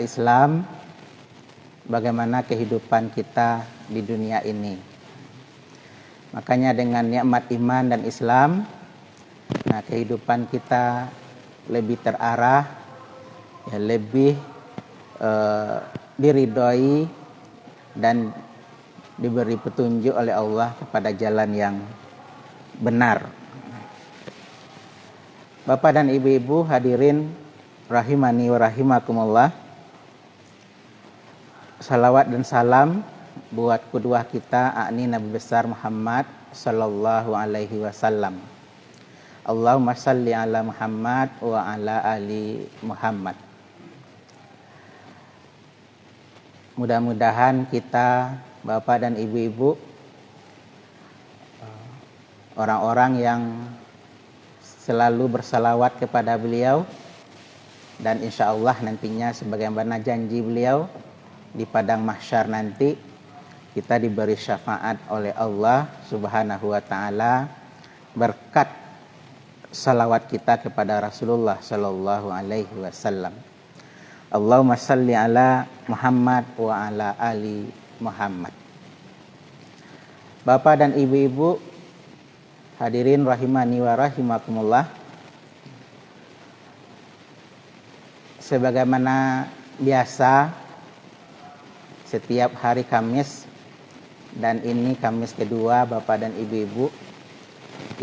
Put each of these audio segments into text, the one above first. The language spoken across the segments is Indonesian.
Islam, bagaimana kehidupan kita di dunia ini. Makanya dengan nikmat iman dan Islam, kehidupan kita lebih terarah, lebih diridhoi dan diberi petunjuk oleh Allah kepada jalan yang benar. Bapak dan ibu-ibu hadirin rahimani wa rahimakumullah. Salawat dan salam buat qudwah kita, yakni Nabi besar Muhammad sallallahu alaihi wasallam. Allahumma salli ala Muhammad wa ala ali Muhammad. Mudah-mudahan kita, Bapak dan Ibu-ibu, orang-orang yang selalu bersalawat kepada beliau, dan insya Allah nantinya sebagaimana janji beliau di padang mahsyar nanti kita diberi syafaat oleh Allah Subhanahu wa taala berkat salawat kita kepada Rasulullah sallallahu alaihi wasallam. Allahumma salli ala Muhammad wa ala ali Muhammad. Bapak dan ibu-ibu hadirin rahimani wa rahimakumullah. Sebagaimana biasa setiap hari Kamis, dan ini Kamis kedua, Bapak dan Ibu-ibu,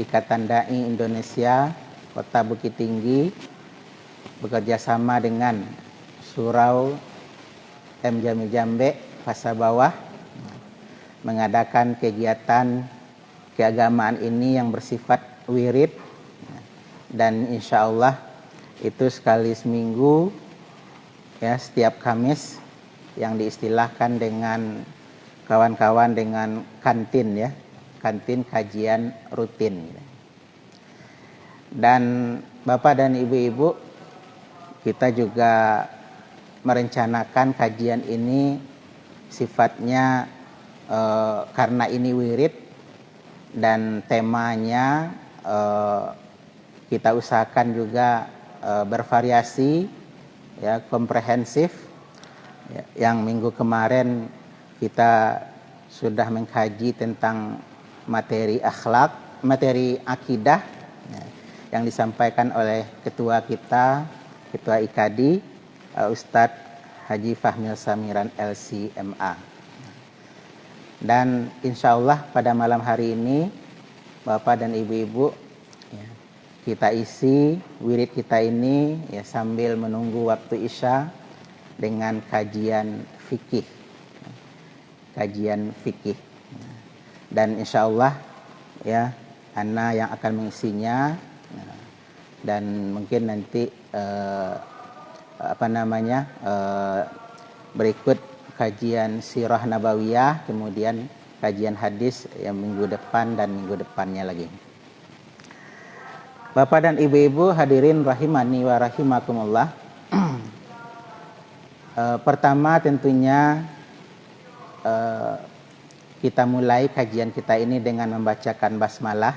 Ikatan Dai Indonesia Kota Bukit Tinggi bekerja sama dengan Surau M Jamil Jambe Fasa Bawah mengadakan kegiatan keagamaan ini yang bersifat wirid, dan insya Allah itu sekali seminggu, setiap Kamis, yang diistilahkan dengan kawan-kawan dengan kantin, kantin kajian rutin. Dan Bapak dan Ibu-ibu, kita juga merencanakan kajian ini sifatnya karena ini wirid dan temanya kita usahakan juga bervariasi, komprehensif. Yang minggu kemarin kita sudah mengkaji tentang materi akhlak, materi akidah, yang disampaikan oleh ketua kita, Ketua IKADI, Ustadz Haji Fahmil Samiran LCMA. Dan insya Allah pada malam hari ini, Bapak dan Ibu-ibu, kita isi wirid kita ini sambil menunggu waktu Isya dengan kajian fikih. Dan insya Allah Ana yang akan mengisinya, dan mungkin nanti berikut kajian sirah nabawiyah, kemudian kajian hadis yang minggu depan dan minggu depannya lagi. Bapak dan Ibu-ibu hadirin rahimani wa rahimakumullah. Pertama tentunya kita mulai kajian kita ini dengan membacakan basmalah.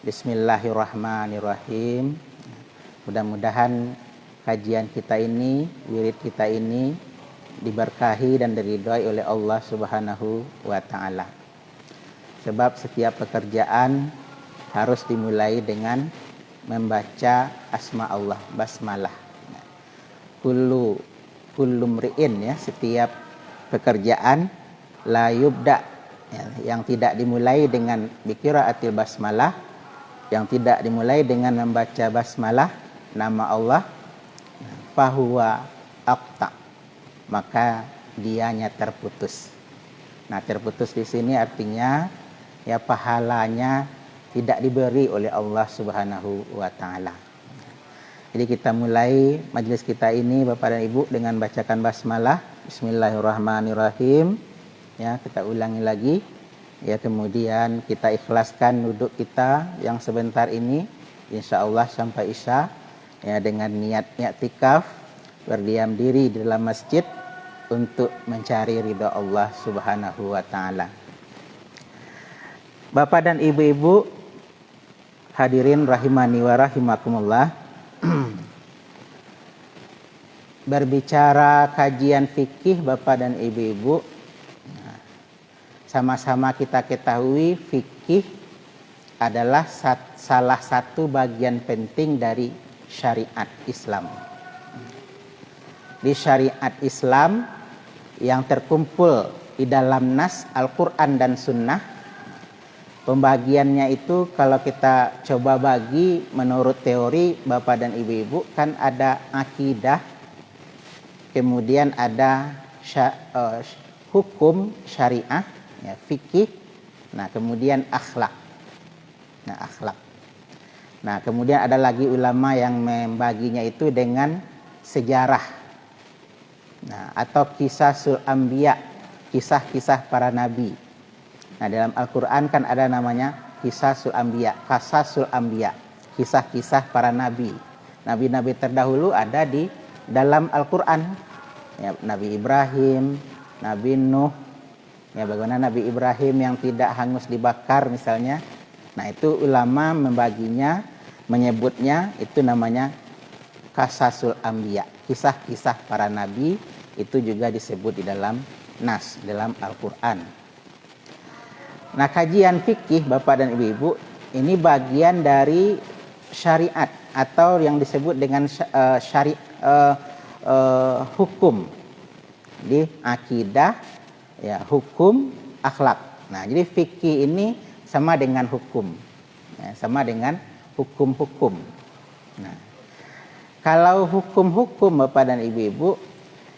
Bismillahirrahmanirrahim. Mudah-mudahan kajian kita ini, wirid kita ini diberkahi dan diridhoi oleh Allah Subhanahu wa taala. Sebab setiap pekerjaan harus dimulai dengan membaca asma Allah, basmalah. Kullu mri'in, setiap pekerjaan la yubda, yang tidak dimulai dengan biqiraatil basmalah, yang tidak dimulai dengan membaca basmalah nama Allah, fahuwa aqta, maka dianya terputus. Terputus di sini artinya pahalanya tidak diberi oleh Allah Subhanahu wa taala. Jadi kita mulai majelis kita ini Bapak dan Ibu dengan bacakan basmalah. Bismillahirrahmanirrahim. Kita ulangi lagi. Kemudian kita ikhlaskan duduk kita yang sebentar ini, insya Allah sampai Isya, dengan niat i'tikaf, berdiam diri di dalam masjid untuk mencari ridha Allah Subhanahu wa taala. Bapak dan Ibu-ibu hadirin rahimani wa rahimakumullah. berbicara kajian fikih Bapak dan Ibu-ibu, sama-sama kita ketahui fikih adalah salah satu bagian penting dari syariat Islam. Di syariat Islam yang terkumpul di dalam nas Al-Quran dan Sunnah, pembagiannya itu kalau kita coba bagi menurut teori Bapak dan Ibu-ibu, kan ada akidah, kemudian ada hukum syariah, ya, fikih, nah kemudian akhlak. Nah kemudian ada lagi ulama yang membaginya itu dengan sejarah, nah atau kisahul anbiya, kisah-kisah para nabi. Nah dalam Al-Quran kan ada namanya qasasul anbiya, kisah-kisah para nabi. Nabi-nabi terdahulu ada di dalam Al-Quran, ya, Nabi Ibrahim, Nabi Nuh, ya bagaimana Nabi Ibrahim yang tidak hangus dibakar misalnya. Nah itu ulama membaginya, menyebutnya itu namanya qasasul anbiya, kisah-kisah para nabi. Itu juga disebut di dalam nas, dalam Al-Quran. Nah kajian fikih Bapak dan Ibu-ibu ini bagian dari syariat atau yang disebut dengan hukum di akidah, ya, hukum, akhlak. Nah jadi fikih ini sama dengan hukum, ya, sama dengan hukum-hukum. Nah kalau hukum-hukum Bapak dan Ibu-ibu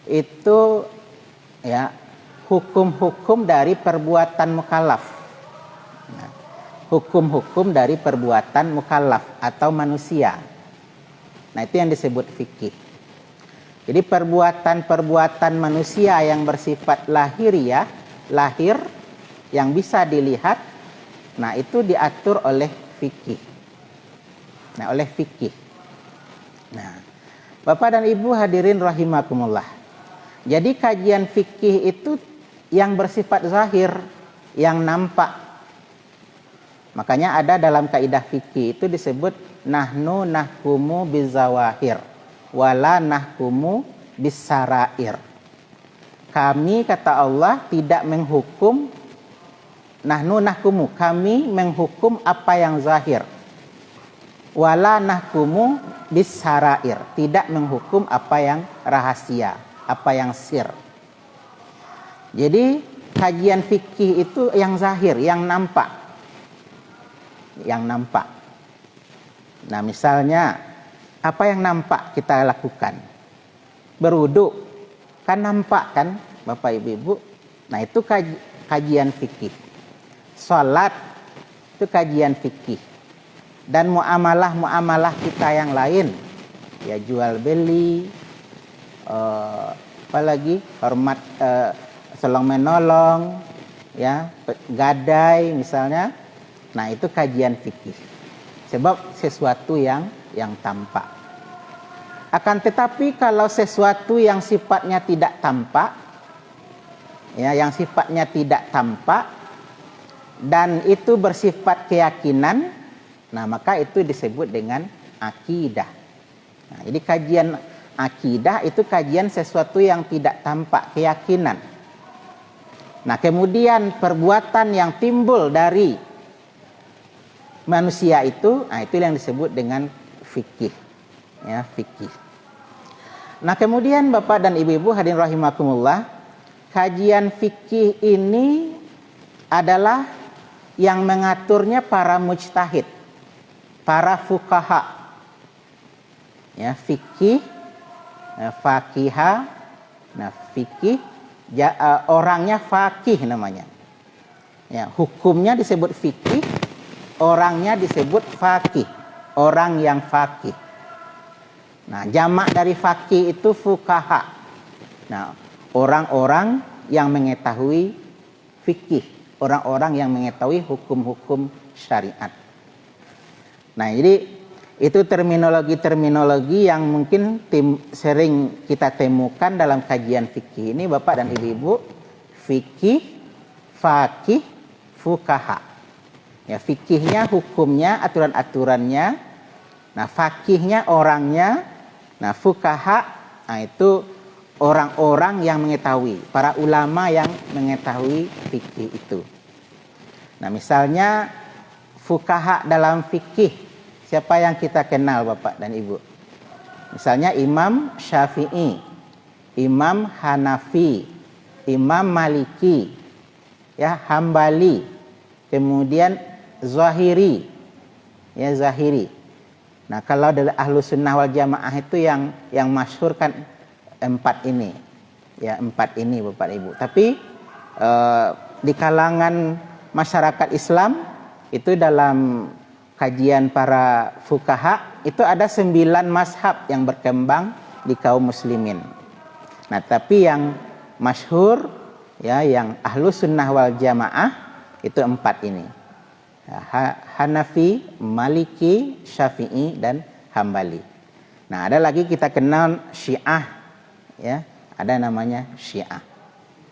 itu, ya, hukum-hukum dari perbuatan mukallaf. Nah, hukum-hukum dari perbuatan mukallaf atau manusia. Nah itu yang disebut fikih. Jadi perbuatan-perbuatan manusia yang bersifat lahiriah, lahir, yang bisa dilihat, nah itu diatur oleh fikih. Nah oleh fikih. Nah Bapak dan Ibu hadirin rahimakumullah. Jadi kajian fikih itu yang bersifat zahir, yang nampak. Makanya ada dalam kaidah fikih itu disebut nahnu nahkumu bizawahir wala nahkumu bisarair. Kami, kata Allah, tidak menghukum, nahnu nahkumu, kami menghukum apa yang zahir. Wala nahkumu bisarair, tidak menghukum apa yang rahasia, apa yang sir. Jadi kajian fikih itu yang zahir, yang nampak. Yang nampak. Nah misalnya apa yang nampak kita lakukan? Berwudu, kan nampak kan Bapak Ibu? Nah itu kajian fikih. Salat itu kajian fikih. Dan muamalah kita yang lain, ya jual beli, apalagi hormat, tolong menolong, ya gadai misalnya. Nah itu kajian fikih. Sebab sesuatu yang tampak. Akan tetapi kalau sesuatu yang sifatnya tidak tampak, ya yang sifatnya tidak tampak dan itu bersifat keyakinan, nah maka itu disebut dengan akidah. Nah, jadi kajian akidah itu kajian sesuatu yang tidak tampak, keyakinan. Nah kemudian perbuatan yang timbul dari manusia itu, nah itu yang disebut dengan fikih, ya fikih. Nah kemudian Bapak dan Ibu-ibu hadirin rahimakumullah, kajian fikih ini adalah yang mengaturnya para mujtahid, para fuqaha, ya fikih, fakiha, nah fikih, orangnya fakih namanya, ya hukumnya disebut fikih, orangnya disebut fakih, orang yang fakih. Nah, jamak dari fakih itu fuqaha. Nah, orang-orang yang mengetahui fikih, orang-orang yang mengetahui hukum-hukum syariat. Nah, jadi itu terminologi-terminologi yang mungkin sering kita temukan dalam kajian fikih ini Bapak dan Ibu. Fikih, fakih, fuqaha. Ya, fikihnya, hukumnya, aturan-aturannya. Nah, fakihnya orangnya. Nah, fuqaha Nah, itu orang-orang yang mengetahui, para ulama yang mengetahui fikih itu. Nah, misalnya fuqaha dalam fikih, siapa yang kita kenal Bapak dan Ibu? Misalnya Imam Syafi'i, Imam Hanafi, Imam Maliki, ya, Hambali, kemudian Zahiri, ya, Zahiri. Nah, kalau dari ahlu sunnah wal jamaah itu yang masyhur kan empat ini, ya, empat ini Bapak Ibu. Tapi di kalangan masyarakat Islam itu dalam kajian para fuqaha itu ada 9 mazhab yang berkembang di kaum muslimin. Nah, tapi yang masyhur, ya, yang ahlu sunnah wal jamaah itu 4 ini. Hanafi, Maliki, Syafi'i, dan Hambali. Nah, ada lagi kita kenal Syiah, ya, ada namanya Syiah.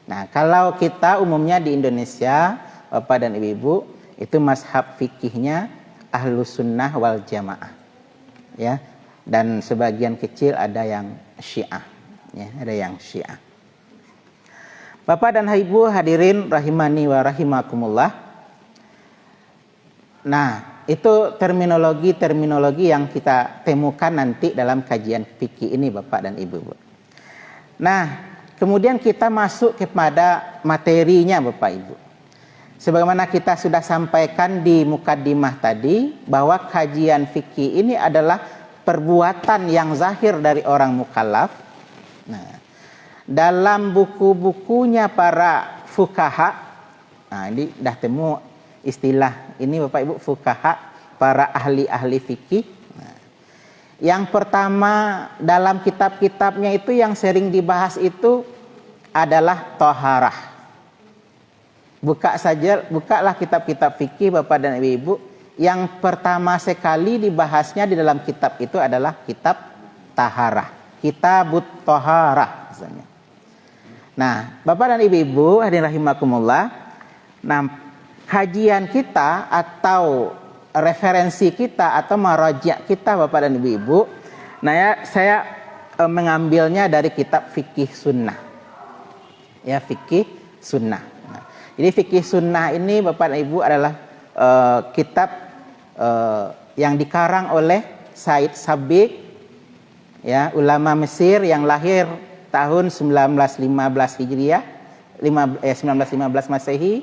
Nah, kalau kita umumnya di Indonesia, Bapak dan Ibu, itu mazhab fikihnya ahlu sunnah wal jamaah, ya, dan sebagian kecil ada yang Syiah, ya, ada yang Syiah. Bapak dan Ibu hadirin rahimani wa rahimakumullah. Nah, itu terminologi yang kita temukan nanti dalam kajian fikih ini Bapak dan Ibu. Nah, kemudian kita masuk kepada materinya Bapak Ibu. Sebagaimana kita sudah sampaikan di mukaddimah tadi, bahwa kajian fikih ini adalah perbuatan yang zahir dari orang mukallaf. Nah, dalam buku-bukunya para fuqaha, nah ini dah temu istilah ini Bapak Ibu, fuqaha, para ahli-ahli fikih. Nah, yang pertama dalam kitab-kitabnya itu yang sering dibahas itu adalah toharah. Bukalah kitab-kitab fikih Bapak dan Ibu, yang pertama sekali dibahasnya di dalam kitab itu adalah kitab taharah, kitabut toharah misalnya. Nah, Bapak dan Ibu hadirin rahimakumullah, nah, kajian kita atau referensi kita atau marajia kita Bapak dan Ibu, nah, ya, saya mengambilnya dari kitab fikih sunnah, ya, fikih sunnah. Jadi fikih sunnah ini Bapak dan Ibu adalah kitab yang dikarang oleh Said Sabiq, ya, ulama Mesir yang lahir tahun 1915 Hijriah, 1915 Masehi,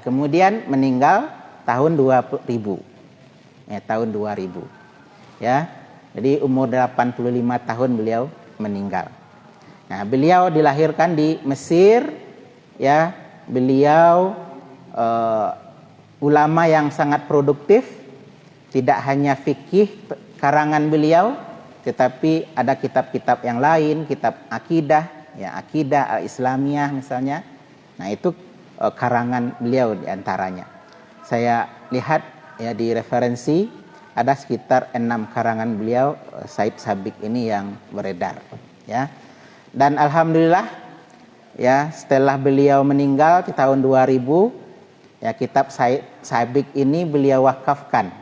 kemudian meninggal tahun 2000, ya, tahun 2000, ya. Jadi umur 85 tahun beliau meninggal. Nah, beliau dilahirkan di Mesir, ya. Beliau ulama yang sangat produktif, tidak hanya fikih karangan beliau, tetapi ada kitab-kitab yang lain, kitab akidah, ya, akidah al-Islamiyah misalnya. Nah, itu karangan beliau diantaranya. Saya lihat, ya, di referensi ada sekitar 6 karangan beliau Said Sabiq ini yang beredar, ya. Dan alhamdulillah, ya, setelah beliau meninggal di tahun 2000, ya, kitab Said Sabiq ini beliau wakafkan,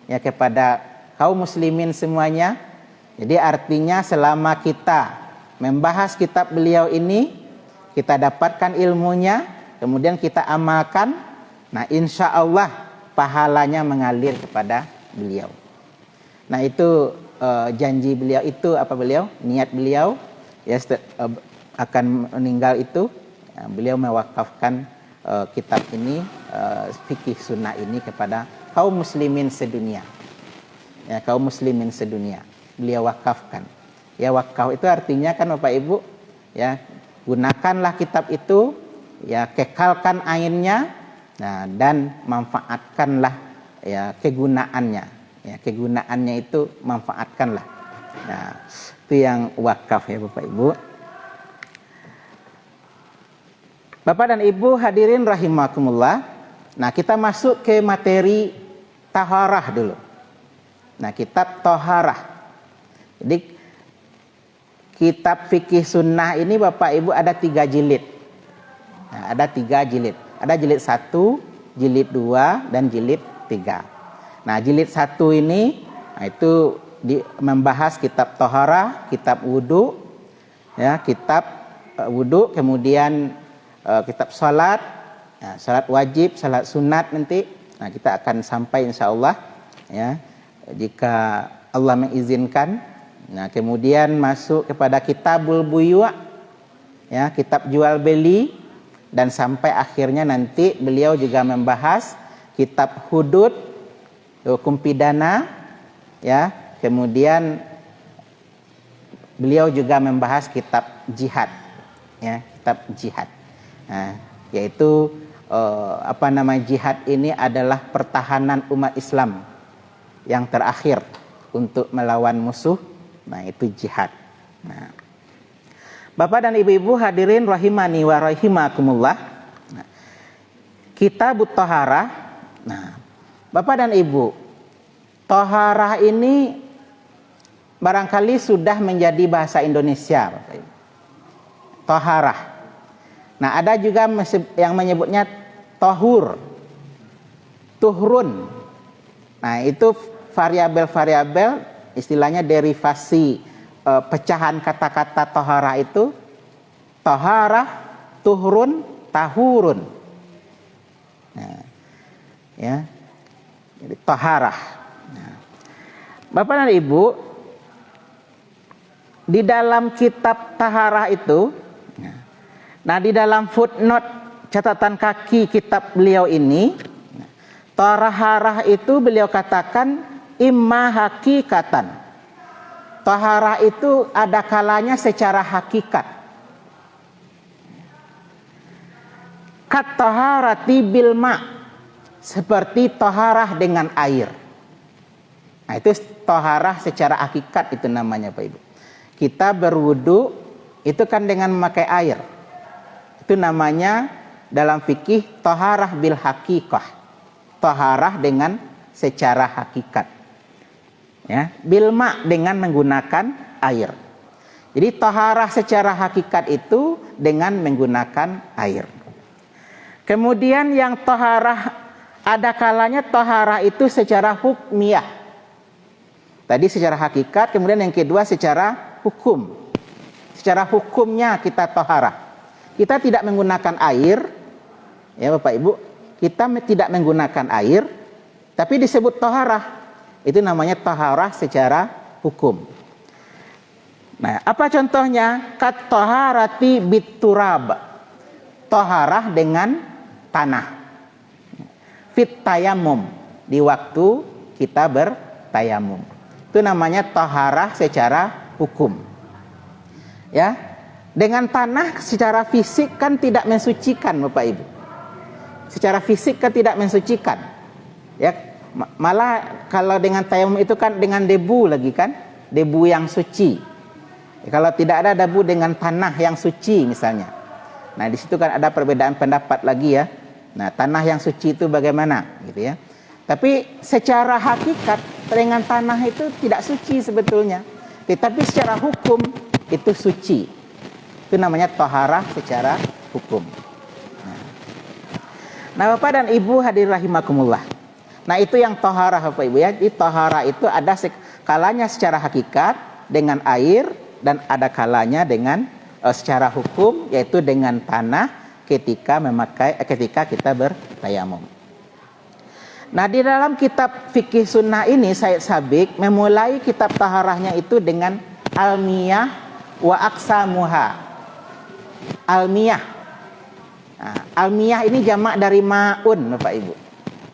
ya, kepada kaum muslimin semuanya. Jadi artinya selama kita membahas kitab beliau ini, kita dapatkan ilmunya, kemudian kita amalkan, nah, insya Allah pahalanya mengalir kepada beliau. Nah, itu janji beliau itu, apa beliau, niat beliau, ya, akan meninggal itu, ya, beliau mewakafkan kitab ini, fikih sunnah ini kepada kaum muslimin sedunia, ya, kaum muslimin sedunia beliau wakafkan. Ya, wakaf itu artinya kan Bapak Ibu, ya, gunakanlah kitab itu, ya, kekalkan ainnya, nah, dan manfaatkanlah, ya, kegunaannya, ya, kegunaannya itu manfaatkanlah. Nah, itu yang wakaf, ya, Bapak Ibu. Bapak dan Ibu hadirin rahimakumullah. Nah, kita masuk ke materi taharah dulu. Nah, kitab taharah. Jadi kitab fikih sunnah ini Bapak Ibu ada 3 jilid. Nah, ada 3 jilid. Ada jilid 1, jilid 2, dan jilid 3. Nah, jilid 1 ini, nah, itu membahas kitab taharah, kitab wudu, ya, kitab wudu, kemudian kitab salat, ya, salat wajib, salat sunat nanti. Nah, kita akan sampai insyaallah, ya, jika Allah mengizinkan. Nah, kemudian masuk kepada kitabul buyu', ya, kitab jual beli, dan sampai akhirnya nanti beliau juga membahas kitab hudud, hukum pidana, ya, kemudian beliau juga membahas kitab jihad, ya, kitab jihad. Nah, yaitu jihad ini adalah pertahanan umat Islam yang terakhir untuk melawan musuh. Nah, itu jihad. Nah, Bapak dan Ibu-ibu hadirin rahimani wa rahimakumullah. Nah, kitabut taharah. Nah, Bapak dan Ibu, taharah ini barangkali sudah menjadi bahasa Indonesia, Bapak Ibu. Taharah. Nah, ada juga yang menyebutnya tahur, tuhrun. Nah, itu variabel-variabel, istilahnya derivasi pecahan kata-kata taharah itu taharah, tuhrun, tahurun. Nah, ya, jadi taharah. Nah, Bapak dan Ibu, di dalam kitab taharah itu, nah, di dalam footnote catatan kaki kitab beliau ini, taharah itu beliau katakan imma hakikatan. Taharah itu ada kalanya secara hakikat. Kat taharati bil ma, seperti taharah dengan air. Nah, itu taharah secara hakikat, itu namanya Pak Ibu. Kita berwudu itu kan dengan memakai air. Itu namanya dalam fikih taharah bil hakikah. Taharah dengan secara hakikat. Ya, bil ma, dengan menggunakan air. Jadi taharah secara hakikat itu dengan menggunakan air. Kemudian yang taharah, ada kalanya taharah itu secara hukmiyah. Tadi secara hakikat, kemudian yang kedua secara hukum. Secara hukumnya kita taharah. Kita tidak menggunakan air, ya Bapak Ibu, kita tidak menggunakan air, tapi disebut taharah. Itu namanya taharah secara hukum. Nah, apa contohnya? Kat taharati biturab, taharah dengan tanah. Fit tayamum, di waktu kita bertayamum. Itu namanya taharah secara hukum. Ya. Dengan tanah secara fisik kan tidak mensucikan Bapak Ibu. Secara fisik kan tidak mensucikan. Ya, malah kalau dengan tayamum itu kan dengan debu lagi kan, debu yang suci. Ya, kalau tidak ada debu dengan tanah yang suci misalnya. Nah, di situ kan ada perbedaan pendapat lagi ya. Nah, tanah yang suci itu bagaimana gitu ya. Tapi secara hakikat dengan tanah itu tidak suci sebetulnya. Tetapi secara hukum itu suci. Itu namanya taharah secara hukum. Nah, Bapak dan Ibu hadirin rahimakumullah. Nah, itu yang taharah Bapak Ibu ya. Di taharah itu ada kalanya secara hakikat dengan air, dan ada kalanya dengan secara hukum, yaitu dengan tanah ketika kita bertayamum. Nah, di dalam kitab fikih sunnah ini Said Sabiq memulai kitab taharahnya itu dengan almiyah wa aksamuha. Almiyah. Nah, almiyah ini jamak dari ma'un Bapak Ibu.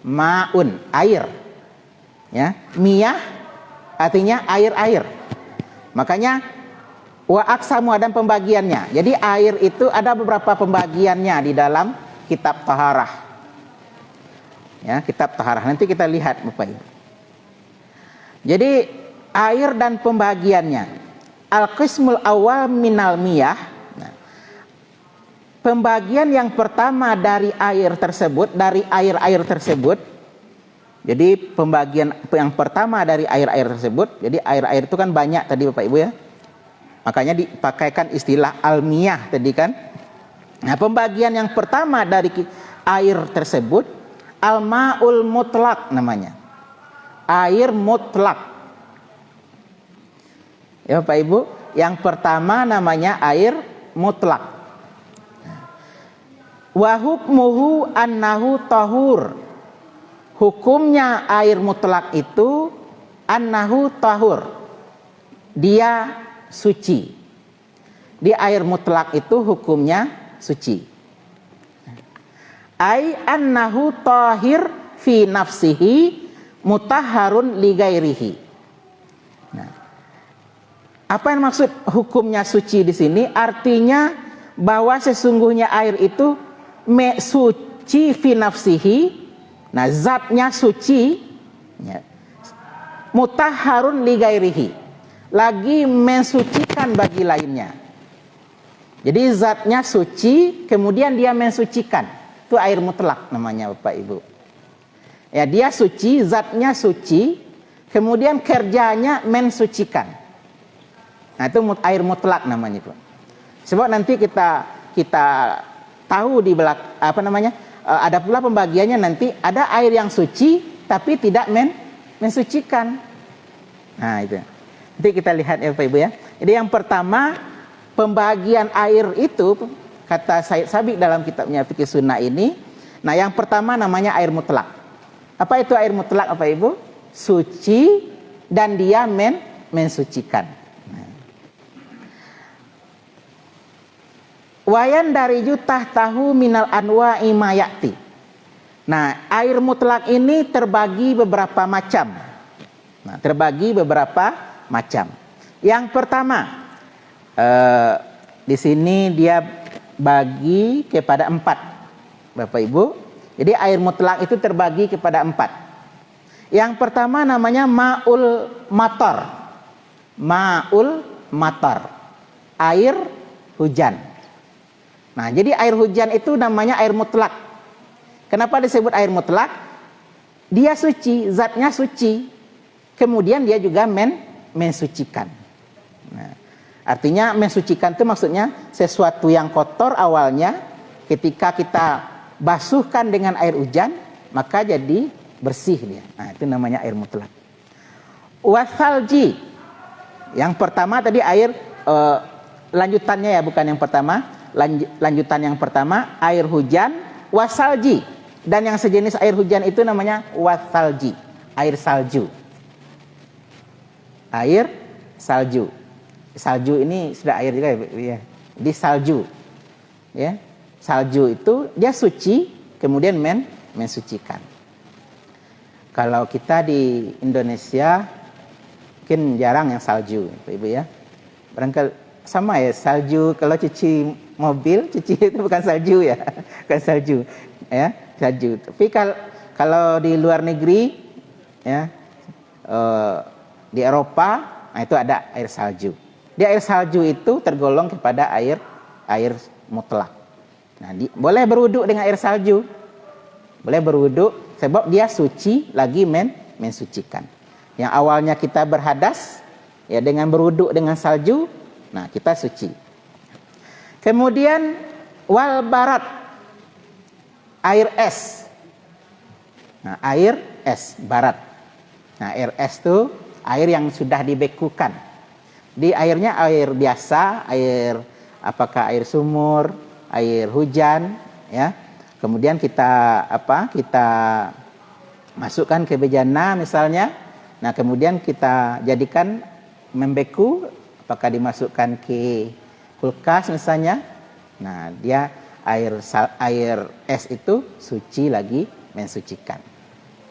Ma'un, air. Ya, miyah artinya air-air. Makanya wa aksamu, dan pembagiannya. Jadi air itu ada beberapa pembagiannya di dalam kitab taharah. Ya, kitab taharah. Nanti kita lihat Bapak Ibu. Jadi air dan pembagiannya. Al-qismul awal minal miyah. Pembagian yang pertama dari air tersebut, dari air-air tersebut. Jadi pembagian yang pertama dari air-air tersebut. Jadi air-air itu kan banyak tadi Bapak Ibu ya. Makanya dipakaikan istilah almiyah tadi kan. Nah, pembagian yang pertama dari air tersebut, al-ma'ul mutlak namanya. Air mutlak. Ya Bapak Ibu, yang pertama namanya air mutlak. Wa hukmuhu annahu tahur. Hukumnya air mutlak itu annahu tahur. Dia suci. Di air mutlak itu hukumnya suci. Ai annahu tahir fi nafsihi mutahharun li ghairihi. Nah, apa yang maksud hukumnya suci di sini? Artinya bahwa sesungguhnya air itu suci fi nafsihi. Nah, zatnya suci, ya. Mutahharun li ghairihi. Lagi mensucikan bagi lainnya. Jadi zatnya suci, kemudian dia mensucikan. Itu air mutlak namanya Bapak Ibu. Ya, dia suci, zatnya suci, kemudian kerjanya mensucikan. Nah, itu air mutlak namanya, Pak. Sebab nanti kita tahu di ada pula pembagiannya nanti, ada air yang suci tapi tidak mensucikan. Nah, itu. Nanti kita lihat ya Bapak Ibu ya. Jadi yang pertama, pembagian air itu kata Said Sabiq dalam kitabnya Fikih Sunnah ini. Nah, yang pertama namanya air mutlak. Apa itu air mutlak Bapak Ibu? Suci dan dia mensucikan. Wayan dari jutah tahu minal anwa'i mayati. Nah, air mutlak ini terbagi beberapa macam. Yang pertama, di sini dia bagi kepada 4, Bapak Ibu. Jadi air mutlak itu terbagi kepada 4. Yang pertama namanya ma'ul matar. Ma'ul matar, air hujan. Nah, jadi air hujan itu namanya air mutlak. Kenapa disebut air mutlak? Dia suci, zatnya suci. Kemudian dia juga mensucikan. Nah, artinya mensucikan itu maksudnya sesuatu yang kotor awalnya, ketika kita basuhkan dengan air hujan, maka jadi bersih dia. Nah, itu namanya air mutlak. Wasalji. Yang pertama tadi air lanjutannya ya, bukan yang pertama. Lanjutan yang pertama air hujan, wasalji, dan yang sejenis air hujan itu namanya wasalji, air salju. Air salju. Salju ini sudah air juga ya. Di salju. Ya. Salju itu dia suci, kemudian mensucikan. Kalau kita di Indonesia mungkin jarang yang salju, Ibu ya. Barangkali sama ya, salju kalau cuci mobil, cuci itu bukan salju ya, bukan salju, ya, salju. Tapi kalau di luar negeri, ya, di Eropa, nah itu ada air salju. Di air salju itu tergolong kepada air mutlak. Nah, boleh berwuduk dengan air salju, boleh berwuduk, sebab dia suci lagi mensucikan. Yang awalnya kita berhadas, ya dengan berwuduk dengan salju. Nah, kita suci. Kemudian wal barat, air es. Nah, air es barat. Nah, air es itu air yang sudah dibekukan. Di airnya air biasa, apakah air sumur, air hujan, ya. Kemudian kita masukkan ke bejana misalnya. Nah, kemudian kita jadikan membeku. Apakah dimasukkan ke kulkas misalnya. Nah, dia air es itu suci lagi mensucikan.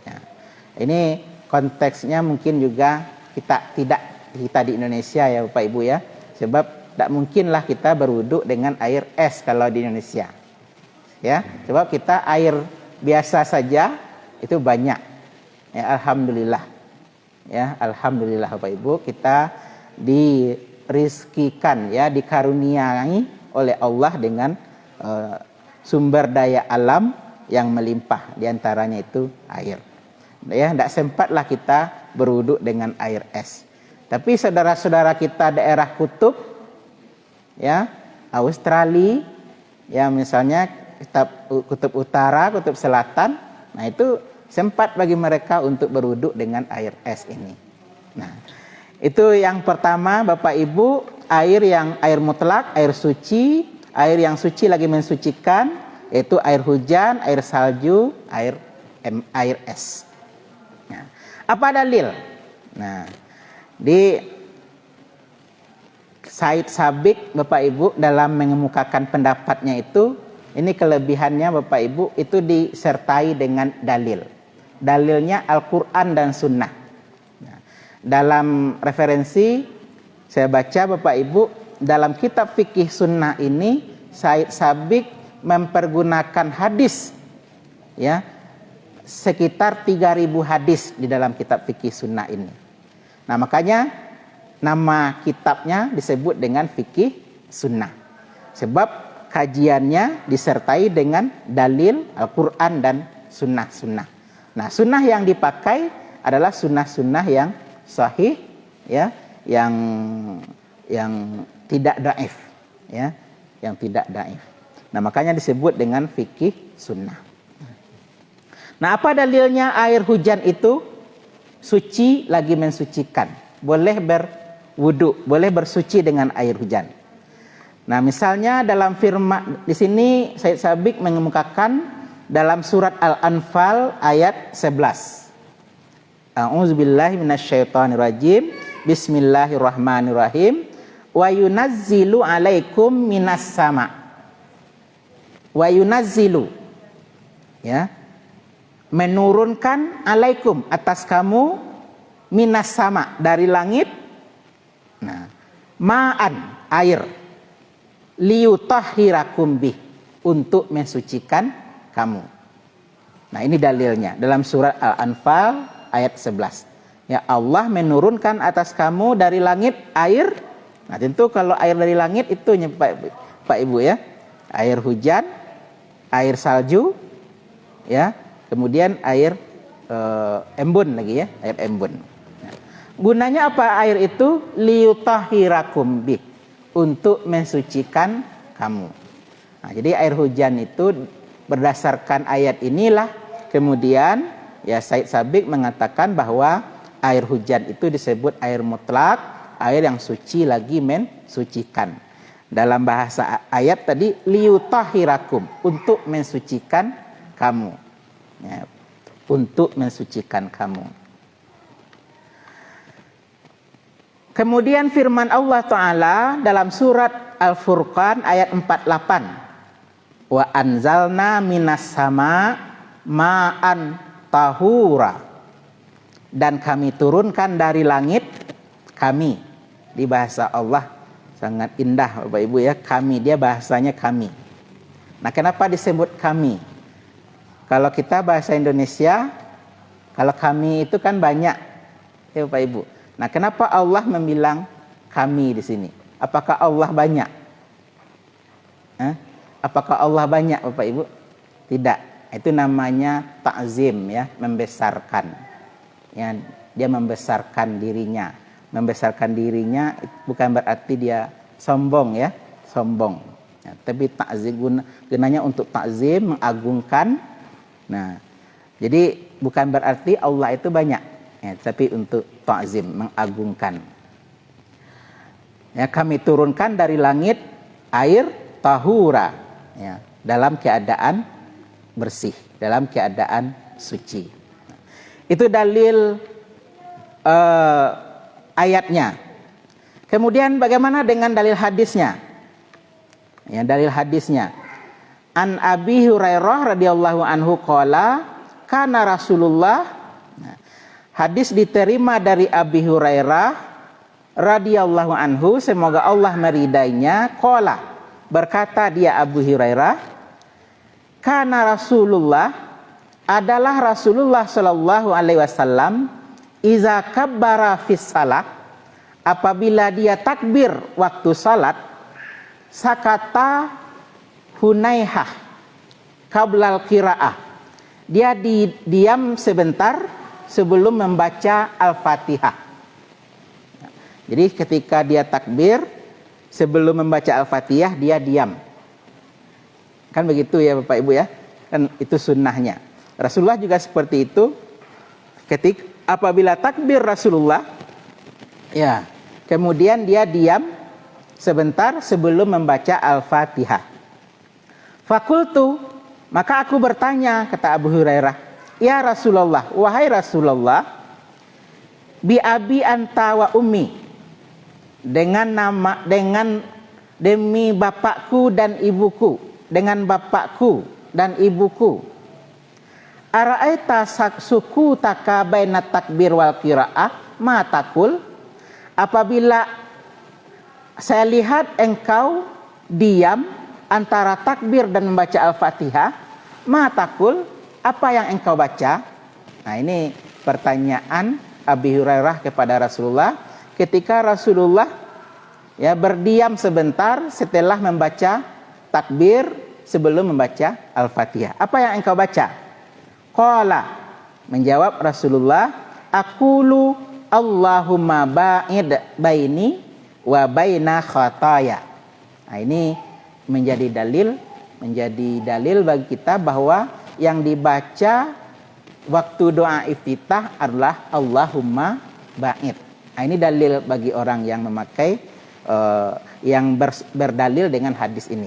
Ya. Ini konteksnya mungkin juga kita di Indonesia ya Bapak Ibu ya. Sebab tidak mungkinlah kita berwuduk dengan air es kalau di Indonesia. Ya, sebab kita air biasa saja itu banyak. Ya, alhamdulillah. Ya, alhamdulillah Bapak Ibu, kita dirizkikan ya, dikaruniai oleh Allah dengan sumber daya alam yang melimpah, diantaranya itu air. Ya, tidak sempatlah kita berwuduk dengan air es. Tapi saudara-saudara kita daerah kutub, ya, Australia, ya misalnya kutub utara, kutub selatan, nah itu sempat bagi mereka untuk berwuduk dengan air es ini. Nah, Itu yang pertama Bapak Ibu, air mutlak, air suci, air yang suci lagi mensucikan, yaitu air hujan, air salju, air es. Nah, apa dalil? Nah, di Said Sabiq Bapak Ibu dalam mengemukakan pendapatnya itu, ini kelebihannya Bapak Ibu, itu disertai dengan dalil. Dalilnya Al-Quran dan Sunnah. Nah, dalam referensi saya baca Bapak Ibu, dalam kitab fikih Sunnah ini Said Sabiq mempergunakan hadis, ya, sekitar 3.000 hadis di dalam kitab fikih Sunnah ini. Nah, makanya nama kitabnya disebut dengan fikih Sunnah, sebab kajiannya disertai dengan dalil Al-Quran dan sunnah-sunnah. Nah, sunnah yang dipakai adalah sunnah-sunnah yang sahih, ya, yang tidak dhaif, ya, yang tidak dhaif. Nah, makanya disebut dengan fikih sunnah. Nah, apa dalilnya air hujan itu suci lagi mensucikan? Boleh berwudu, boleh bersuci dengan air hujan. Nah, misalnya dalam firman di sini Said Sabiq mengemukakan dalam surat Al-Anfal ayat 11. A'udzubillahi minasyaitonirrajim. Bismillahirrahmanirrahim. Wa yunazzilu 'alaikum minas sama'. Wa yunazzilu, ya, menurunkan alaikum atas kamu minas sama, dari langit. Nah, ma'an, air, liyutahhirakum bih, untuk mensucikan kamu. Nah, ini dalilnya dalam surat Al-Anfal ayat 11. Ya, Allah menurunkan atas kamu dari langit air. Nah, tentu kalau air dari langit itu Pak Ibu, ya, air hujan, air salju, ya, kemudian air embun lagi, ya, air embun. Nah, gunanya apa air itu? Liyutahhirakum bih, untuk mensucikan kamu. Nah, jadi air hujan itu berdasarkan ayat inilah kemudian, ya, Said Sabiq mengatakan bahwa air hujan itu disebut air mutlak, air yang suci lagi mensucikan. Dalam bahasa ayat tadi liyutahhirakum, untuk mensucikan kamu, ya, untuk mensucikan kamu. Kemudian firman Allah Ta'ala dalam surat Al-Furqan ayat 48. Wa anzalna minas sama ma'an tahura, dan kami turunkan dari langit, kami, di bahasa Allah sangat indah Bapak Ibu, ya, kami, dia bahasanya kami. Nah, kenapa disebut kami? Kalau kita bahasa Indonesia, kalau kami itu kan banyak, ya Bapak Ibu. Nah, kenapa Allah membilang kami di sini? Apakah Allah banyak? Apakah Allah banyak Bapak Ibu? Tidak. Itu namanya ta'zim, ya, membesarkan. Ya, dia membesarkan dirinya. Membesarkan dirinya bukan berarti dia sombong, ya, sombong. Ya, tapi ta'zim gunanya untuk ta'zim, mengagungkan. Nah, jadi bukan berarti Allah itu banyak, ya, tapi untuk ta'zim, mengagungkan. Ya, kami turunkan dari langit air tahura, ya, dalam keadaan bersih, dalam keadaan suci. Itu dalil ayatnya. Kemudian bagaimana dengan dalil hadisnya? Ya, dalil hadisnya. An Abi Hurairah radhiyallahu anhu qala kana Rasulullah. Nah, hadis diterima dari Abi Hurairah radhiyallahu anhu, semoga Allah meridainya. Qala, berkata dia Abu Hurairah, kana Rasulullah, adalah Rasulullah sallallahu alaihi wasallam, iza kabbara fis salah, apabila dia takbir waktu salat, sakata hunaihah qablal qiraah, dia diam sebentar sebelum membaca Al-Fatihah. Jadi ketika dia takbir, sebelum membaca Al-Fatihah dia diam. Kan begitu, ya Bapak Ibu, ya. Kan itu sunnahnya. Rasulullah juga seperti itu. Apabila takbir Rasulullah, Ya. Kemudian dia diam sebentar sebelum membaca Al-Fatihah. Fakultu, maka aku bertanya, kata Abu Hurairah, ya Rasulullah, wahai Rasulullah, bi abi anta wa ummi, dengan demi bapakku dan ibuku, dengan bapakku dan ibuku. Ara'aita suku taka baina takbir wal qiraah ma takul, apabila saya lihat engkau diam antara takbir dan membaca Al-Fatihah, ma takul, apa yang engkau baca? Nah, ini pertanyaan Abi Hurairah kepada Rasulullah ketika Rasulullah ya berdiam sebentar setelah membaca takbir sebelum membaca Al-Fatihah. Apa yang engkau baca? Qala, menjawab Rasulullah, aqulu Allahumma ba'id baini wa baina khataya. Nah, ini menjadi dalil bagi kita bahwa yang dibaca waktu doa iftitah adalah Allahumma ba'id. Nah, ini dalil bagi orang yang memakai yang berdalil dengan hadis ini.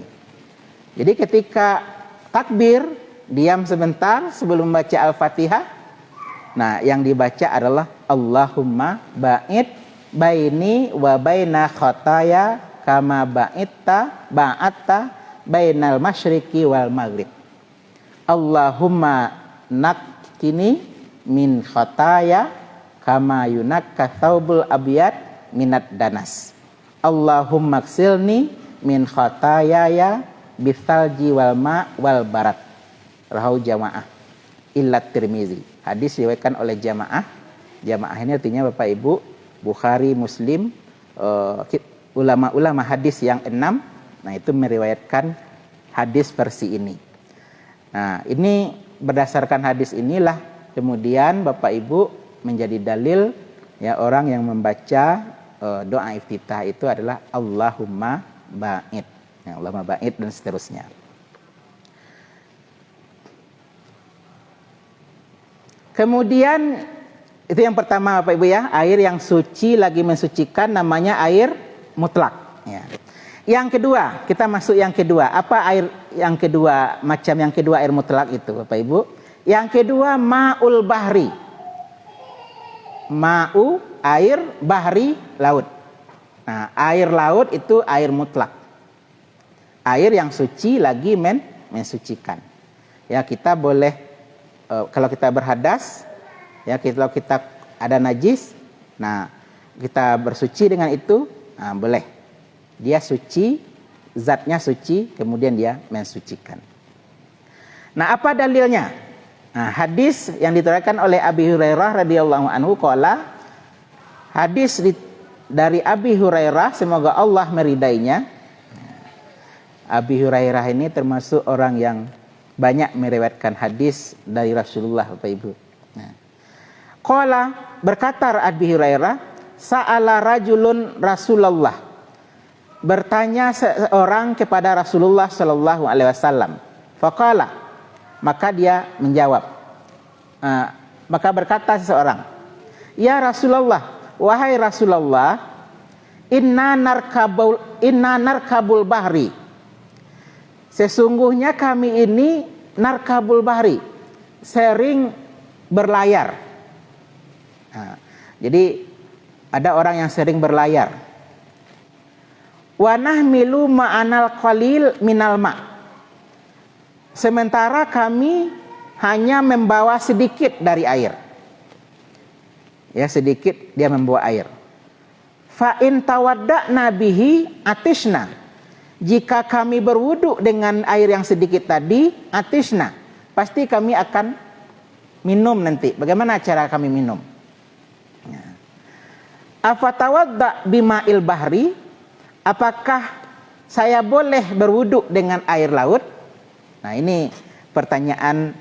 Jadi ketika takbir, diam sebentar sebelum membaca Al-Fatihah. Nah, yang dibaca adalah Allahumma ba'id baini wa baina khataya kama ba'atta bainal masyriqi wal maghrib. Allahumma nakkini min khataya kama yunakka thawbul abyad minad danas. Allahumma ksilni min khatayaya bithalji wal ma wal barat. Rahu jamaah illat Tirmizi. Hadis diriwayatkan oleh jamaah. Jamaah ini artinya Bapak Ibu, Bukhari, Muslim, ulama-ulama hadis yang 6. Nah, itu meriwayatkan hadis versi ini. Nah, ini berdasarkan hadis inilah kemudian Bapak Ibu menjadi dalil ya orang yang membaca doa iftitah itu adalah Allahumma ba'id. Ya, Allahumma ba'id dan seterusnya. Kemudian itu yang pertama Bapak Ibu ya, air yang suci lagi mensucikan namanya air mutlak ya. Yang kedua, kita masuk yang kedua. Apa air yang kedua, macam yang kedua air mutlak itu Bapak Ibu? Yang kedua ma'ul bahri. Ma'u air, bahri laut. Nah, air laut itu air mutlak. Air yang suci lagi mensucikan. Ya, kita boleh kalau kita berhadas, ya kalau kita ada najis, nah kita bersuci dengan itu, nah, boleh. Dia suci, zatnya suci, kemudian dia mensucikan. Nah, apa dalilnya? Nah, hadis yang diriwayatkan oleh Abi Hurairah radhiyallahu anhu qala, hadis dari Abi Hurairah, semoga Allah meridainya. Abi Hurairah ini termasuk orang yang banyak meriwayatkan hadis dari Rasulullah Bapak Ibu. Nah, qala, berkata Abi Hurairah, sa'ala rajulun Rasulullah, bertanya seorang kepada Rasulullah sallallahu alaihi wasallam. Faqala, maka dia menjawab. Maka berkata seseorang, ya Rasulullah, wahai Rasulullah, inna narkabul bahri. Sesungguhnya kami ini narkabul bahri, sering berlayar. Nah, jadi ada orang yang sering berlayar. Wa nahmilu ma'anal qalil minal ma'. Sementara kami hanya membawa sedikit dari air. Ya, sedikit dia membawa air. Fa in tawadda'na bihi atishna. Jika kami berwudu dengan air yang sedikit tadi, atisna, pasti kami akan minum nanti. Bagaimana cara kami minum? Afatawadda bima'il bahri, apakah saya boleh berwudu dengan air laut? Nah, ini pertanyaan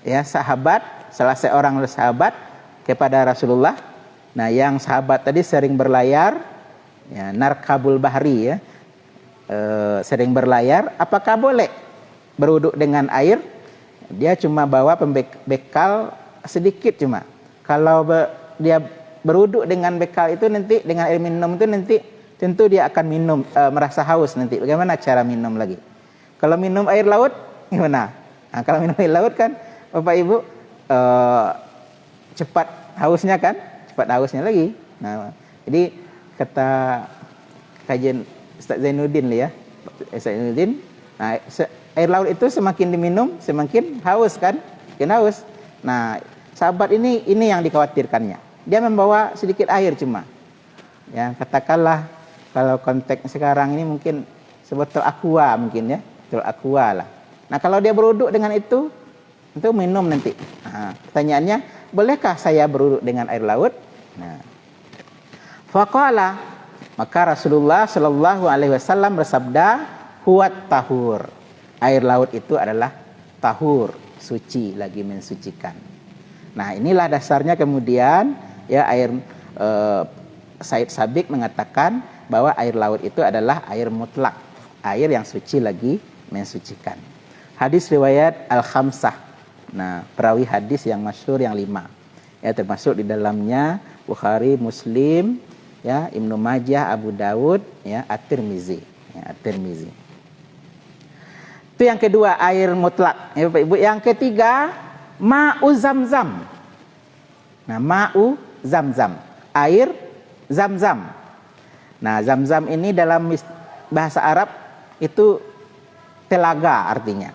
ya sahabat, salah seorang sahabat kepada Rasulullah. Nah, yang sahabat tadi sering berlayar, ya, narkabul bahri ya. Sering berlayar, apakah boleh berwudu dengan air? Dia cuma bawa bekal sedikit cuma. Kalau dia berwuduk dengan bekal itu nanti, dengan air minum itu nanti tentu dia akan minum, merasa haus nanti. Bagaimana cara minum lagi? Kalau minum air laut gimana? Nah, kalau minum air laut kan Bapak Ibu cepat hausnya kan? Cepat hausnya lagi. Nah, jadi kata kajian Ustaz Zainuddin ya. Ustaz Zainuddin, nah, air laut itu semakin diminum semakin haus kan? Semakin haus. Nah, sahabat ini yang dikhawatirkannya. Dia membawa sedikit air cuma. Ya, katakanlah kalau konteks sekarang ini mungkin sebotol aqua mungkin ya, botol aqua lah. Nah, kalau dia beruduk dengan itu minum nanti. Nah, pertanyaannya, bolehkah saya beruduk dengan air laut? Nah, faqala, maka Rasulullah Shallallahu Alaihi Wasallam bersabda, huwat tahur. Air laut itu adalah tahur, suci, lagi mensucikan. Nah, inilah dasarnya kemudian ya Said Sabiq mengatakan bahwa air laut itu adalah air mutlak, air yang suci lagi mensucikan. Hadis riwayat Al-Khamsah. Nah, perawi hadis yang masyhur yang 5. Ya, termasuk di dalamnya Bukhari, Muslim, ya, Ibnu Majah, Abu Dawud, ya, At-Tirmizi, ya, At-Tirmizi. Itu yang kedua, air mutlak. Ya, Bapak Ibu, yang ketiga, ma'u Zamzam. Nah, ma'u Zamzam, air Zamzam. Nah, Zamzam ini dalam bahasa Arab itu telaga artinya.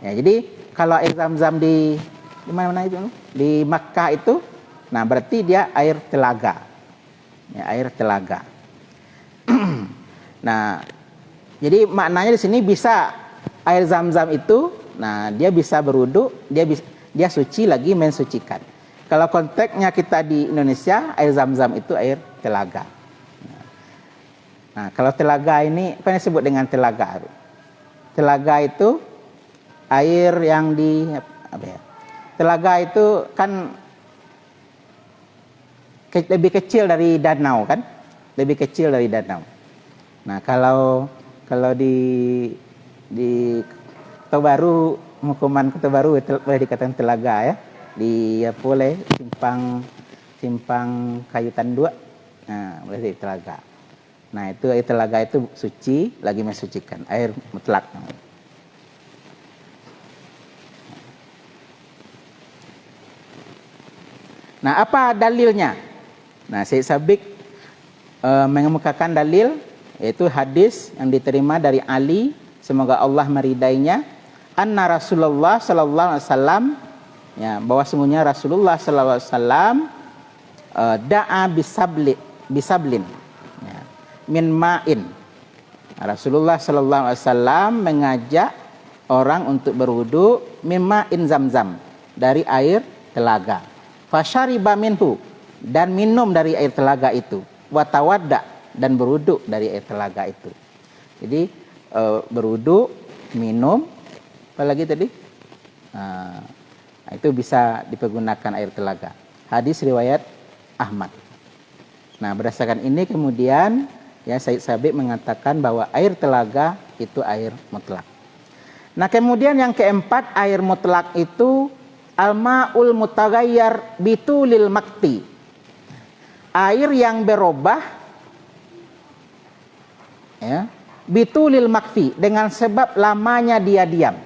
Ya, jadi kalau air Zamzam di mana itu? Di Makkah itu, nah berarti dia air telaga. Ya, air telaga. Nah, jadi maknanya di sini bisa air Zamzam itu, nah dia bisa berwudu, dia suci lagi mensucikan. Kalau konteksnya kita di Indonesia, air Zamzam itu air telaga. Nah, kalau telaga ini apa yang disebut dengan telaga? Telaga itu air yang di apa ya? Telaga itu kan lebih kecil dari danau kan? Lebih kecil dari danau. Nah, kalau di Kota Baru, hukuman Kota Baru boleh dikatakan telaga ya. Di boleh simpang Kayutan 2. Nah, boleh di telaga. Nah, itu air telaga itu suci, lagi mensucikan, air mutlak. Nah, apa dalilnya? Nah, Syekh Sabiq mengemukakan dalil, yaitu hadis yang diterima dari Ali, semoga Allah meridainya, anna Rasulullah sallallahu alaihi wasallam, ya, bahwa sungguhnya Rasulullah sallallahu alaihi wasallam da'a bisablin, ya, min ma'in. Rasulullah sallallahu alaihi wasallam mengajak orang untuk berwudu min ma'in Zamzam, dari air telaga. Fasyariba minhu, dan minum dari air telaga itu. Wa tawadda, dan berwudu dari air telaga itu. Jadi berwudu, minum, apa lagi tadi? Nah, itu bisa dipergunakan air telaga. Hadis riwayat Ahmad. Nah, berdasarkan ini kemudian ya Said Sabiq mengatakan bahwa air telaga itu air mutlak. Nah, kemudian yang keempat, air mutlak itu al-ma'ul mutaghayyar bitulil makti. Air yang berubah ya, bitulil makti, dengan sebab lamanya dia diam.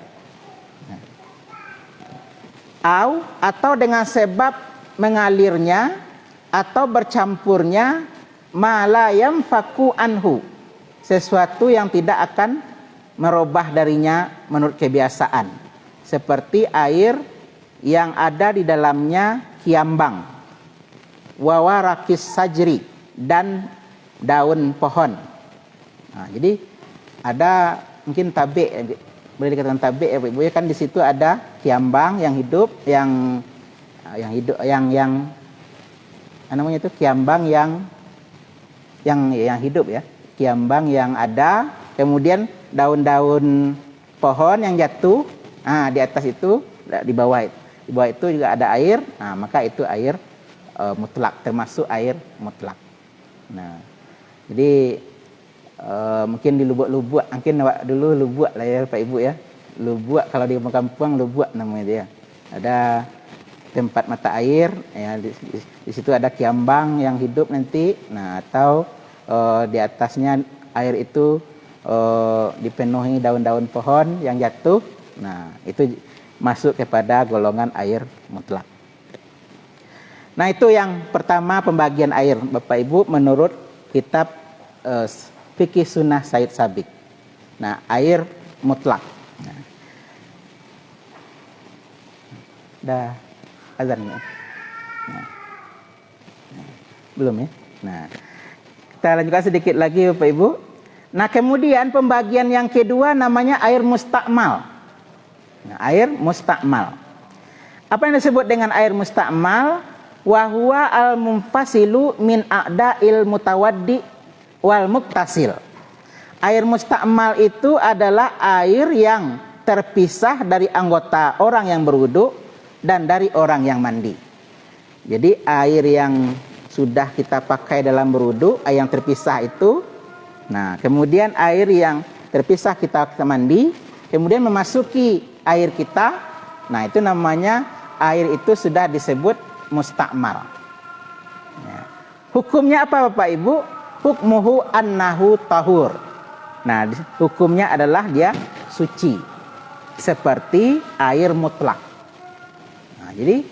Atau dengan sebab mengalirnya atau bercampurnya ma la yanfaku anhu, sesuatu yang tidak akan merubah darinya menurut kebiasaan, seperti air yang ada di dalamnya kiambang, wawarakis sajri, dan daun pohon. Nah, jadi ada mungkin tabe, boleh dikatakan tabe ya Ibu ya, kan di situ ada kiambang yang hidup, yang namanya itu kiambang yang hidup ya, kiambang yang ada, kemudian daun-daun pohon yang jatuh, nah di atas itu, di bawah itu juga ada air, nah maka itu air mutlak, termasuk air mutlak. Nah, jadi mungkin di Lubuk, mungkin dulu Lubuk lah ya Pak Ibu ya, Lubuk kalau di kampung Lubuk namanya dia. Ada tempat mata air, ya, di situ ada kiambang yang hidup nanti. Nah, atau di atasnya air itu dipenuhi daun-daun pohon yang jatuh. Nah, itu masuk kepada golongan air mutlak. Nah, itu yang pertama pembagian air, Bapak Ibu, menurut kitab Fikih Sunnah Said Sabiq. Nah, air mutlak. Nah. Dah azan ya? Nah. Belum ya? Nah, kita lanjutkan sedikit lagi Bapak Ibu. Nah, kemudian pembagian yang kedua namanya air mustakmal. Nah, air mustakmal. Apa yang disebut dengan air mustakmal? Wa huwa al-munfasilu min a'da'il mutawaddi wal muktasil. Air mustakmal itu adalah air yang terpisah dari anggota orang yang berwudu dan dari orang yang mandi. Jadi air yang sudah kita pakai dalam berwudu, air yang terpisah itu. Nah, kemudian air yang terpisah kita mandi, kemudian memasuki air kita. Nah, itu namanya air itu sudah disebut mustakmal. Ya. Hukumnya apa Bapak Ibu? Hukmuhu annahu tahur. Nah, hukumnya adalah dia suci, seperti air mutlak. Nah, jadi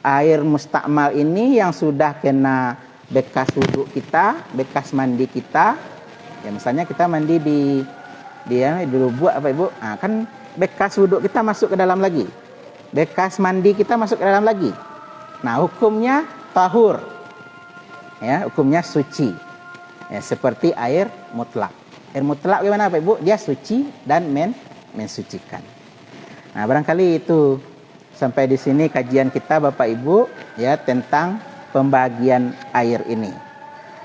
air mustakmal ini yang sudah kena bekas wudhu kita, bekas mandi kita. Ya, misalnya kita mandi di lubuk apa Ibu? Nah, kan bekas wudhu kita masuk ke dalam lagi, bekas mandi kita masuk ke dalam lagi. Nah, hukumnya tahur, ya, hukumnya suci, ya, seperti air mutlak. Air mutlak bagaimana Pak Ibu? Dia suci dan mensucikan. Nah, barangkali itu sampai di sini kajian kita Bapak Ibu, ya, tentang pembagian air ini.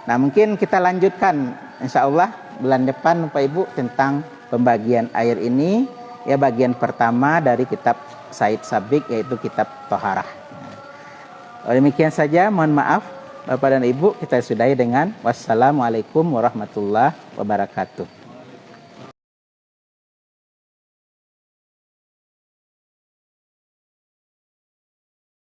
Nah, mungkin kita lanjutkan insya Allah bulan depan Bapak Ibu tentang pembagian air ini, ya, bagian pertama dari kitab Said Sabiq, yaitu kitab Thaharah. Demikian saja, mohon maaf Bapak dan Ibu, kita sudahi dengan wassalamualaikum warahmatullahi wabarakatuh.